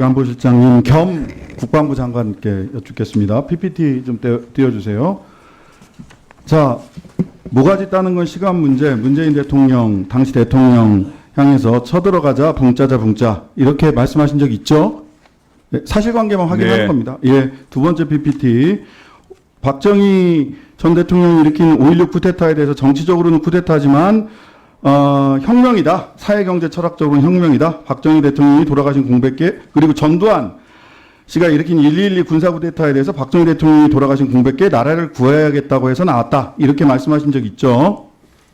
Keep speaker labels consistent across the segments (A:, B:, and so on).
A: 안보실장님 겸 국방부 장관께 여쭙겠습니다. PPT 좀 띄워주세요. 자, 모가지 따는 건 시간 문제, 문재인 대통령, 당시 대통령 향해서 쳐들어가자 붕짜자 붕짜 이렇게 말씀하신 적 있죠? 네, 사실관계만 확인하는 겁니다. 예, 두 번째 PPT. 박정희 전 대통령이 일으킨 5.16 쿠데타에 대해서 정치적으로는 쿠데타지만 혁명이다. 사회경제 철학적으로는 혁명이다. 박정희 대통령이 돌아가신 공백계 그리고 전두환 씨가 일으킨 1.12 군사쿠데타에 대해서 박정희 대통령이 돌아가신 공백계 나라를 구해야겠다고 해서 나왔다. 이렇게 말씀하신 적 있죠?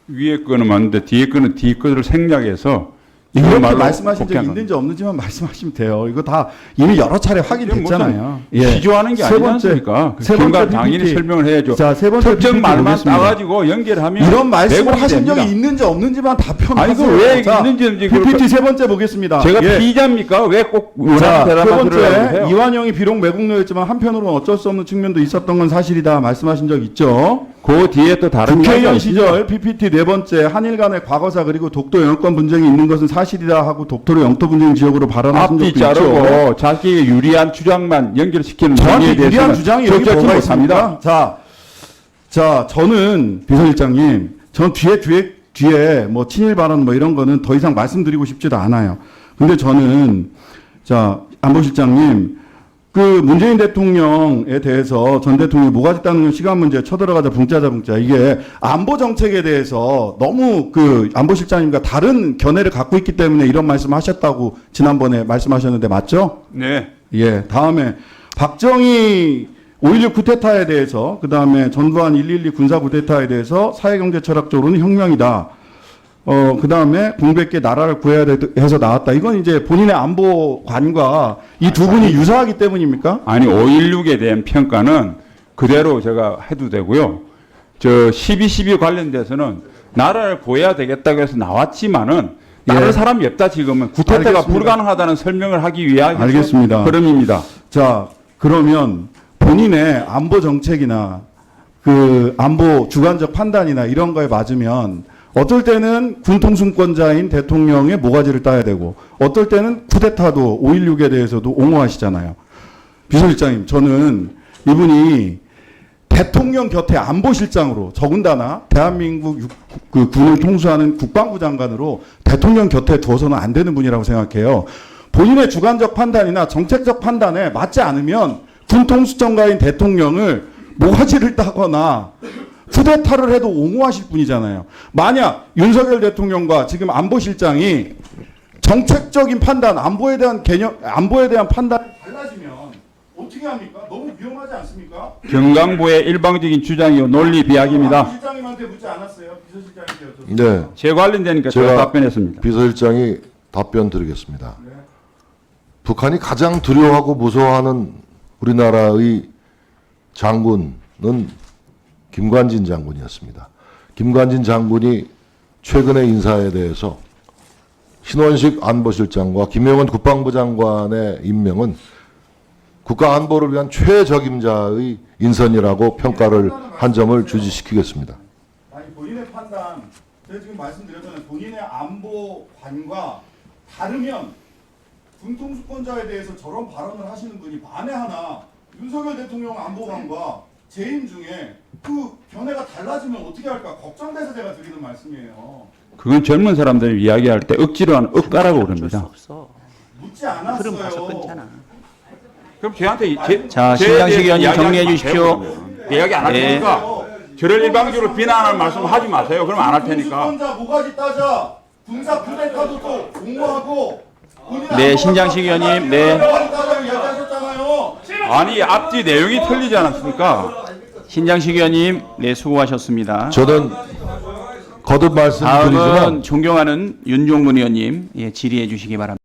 B: 위에 거는 맞는데 뒤에 거는 뒤에 거를 생략해서
A: 이렇게 말씀하신 적이 있는지 없는지만 말씀하시면 돼요. 이거 다 이미 여러 차례 확인됐잖아요.
B: 기조하는 게 아니지 않습니까? 경관 당연히 설명을 해야죠.
A: 자, 세 번째
B: 특정 말만 따가지고 연결하면
A: 이런 말씀을 하신 적이 있는지 없는지만 답변하세요.
B: 아니, 그 왜 있는지
A: PPT 세 번째 보겠습니다.
B: 제가 피의자입니까? 왜 꼭
A: 자, 세 번째 이완영이 비록 매국노였지만 한편으로는 어쩔 수 없는 측면도 있었던 건 사실이다. 말씀하신 적 있죠?
B: 그 뒤에 또 다른
A: 국회의원 시절 PPT 네 번째 한일 간의 과거사 그리고 독도 영권 분쟁이 있는 것은 사실이다 하고 독도를 영토 분쟁 지역으로 발언하신 적도 있죠.
B: 앞뒤 자르고 자기의 유리한 주장만 연결시키는
A: 저한테 유리한 주장이 여기 뭐가 있습니다. 자, 저는 비서실장님, 전 뒤에 뭐 친일 발언 뭐 이런 거는 더 이상 말씀드리고 싶지도 않아요. 근데 저는 자, 안보실장님. 그 문재인 대통령에 대해서 전 대통령이 모가지 따는 건 시간 문제 쳐들어가자 붕짜자 붕짜 이게 안보 정책에 대해서 너무 그 안보실장님과 다른 견해를 갖고 있기 때문에 이런 말씀하셨다고 지난번에 말씀하셨는데 맞죠?
B: 네.
A: 예. 다음에 박정희 5.16 쿠데타에 대해서 그다음에 전두환 1.12 군사 쿠데타에 대해서 사회경제 철학적으로는 혁명이다. 그다음에 공백계 나라를 구해야 해서 나왔다. 이건 이제 본인의 안보관과 이 두 분이 유사하기 때문입니까?
B: 아니, 5.16에 대한 평가는 그대로 제가 해도 되고요. 저 12.12 관련돼서는 나라를 구해야 되겠다고 해서 나왔지만은 다른 사람이 없다 지금은 쿠데타가 불가능하다는 설명을 하기 위한
A: 알겠습니다.
B: 흐름입니다.
A: 자, 그러면 본인의 안보 정책이나 그 안보 주관적 판단이나 이런 거에 맞으면 어떨 때는 군통수권자인 대통령의 모가지를 따야 되고 어떨 때는 쿠데타도 5.16에 대해서도 옹호하시잖아요. 비서실장님, 저는 이분이 대통령 곁에 안보실장으로 더군다나 대한민국 그 군을 통수하는 국방부 장관으로 대통령 곁에 두어서는 안 되는 분이라고 생각해요. 본인의 주관적 판단이나 정책적 판단에 맞지 않으면 군통수권자인 대통령을 모가지를 따거나 쿠데타를 해도 옹호하실 분이잖아요. 만약 윤석열 대통령과 지금 안보실장이 정책적인 판단, 안보에 대한 판단이 달라지면 어떻게 합니까? 너무 위험하지 않습니까?
B: 경강부의 일방적인 주장이요 논리 비약입니다.
A: 실장님한테 묻지 않았어요. 비서실장님께서.
C: 네.
B: 제 관련되니까 제가 답변했습니다.
C: 비서실장이 답변 드리겠습니다. 네. 북한이 가장 두려워하고 무서워하는 우리나라의 장군은 김관진 장군이었습니다. 김관진 장군이 최근의 인사에 대해서 신원식 안보실장과 김영원 국방부 장관의 임명은 국가 안보를 위한 최적임자의 인선이라고 평가를 한 점을 주지시키겠습니다.
A: 아니, 본인의 판단, 제가 지금 말씀드렸잖아요. 본인의 안보관과 다르면 군통수권자에 대해서 저런 발언을 하시는 분이 만에 하나 윤석열 대통령 안보관과 재임 중에 그 견해가 달라지면 어떻게 할까 걱정돼서 제가 드리는 말씀이에요.
B: 그건 젊은 사람들이 이야기할 때 억지로 하는 억가라고 그럽니다.
A: 묻지 않았어요.
B: 그럼 저한테
D: 자, 신장식 의원님 정리해 주십시오.
B: 이야기 안 할 테니까 저를 일방적으로 비난하는 말씀 하지 마세요. 그러면 안 할 테니까.
A: 군사 모가지 따자. 군사 쿠데타도 또 옹호하고.
D: 네, 신장식 의원님. 네.
B: 아니, 앞뒤 내용이 틀리지 않았습니까?
D: 신장식 의원님, 네, 수고하셨습니다.
C: 저는 거듭 말씀드리지만
D: 다음은 존경하는 윤종문 의원님, 예, 질의해 주시기 바랍니다.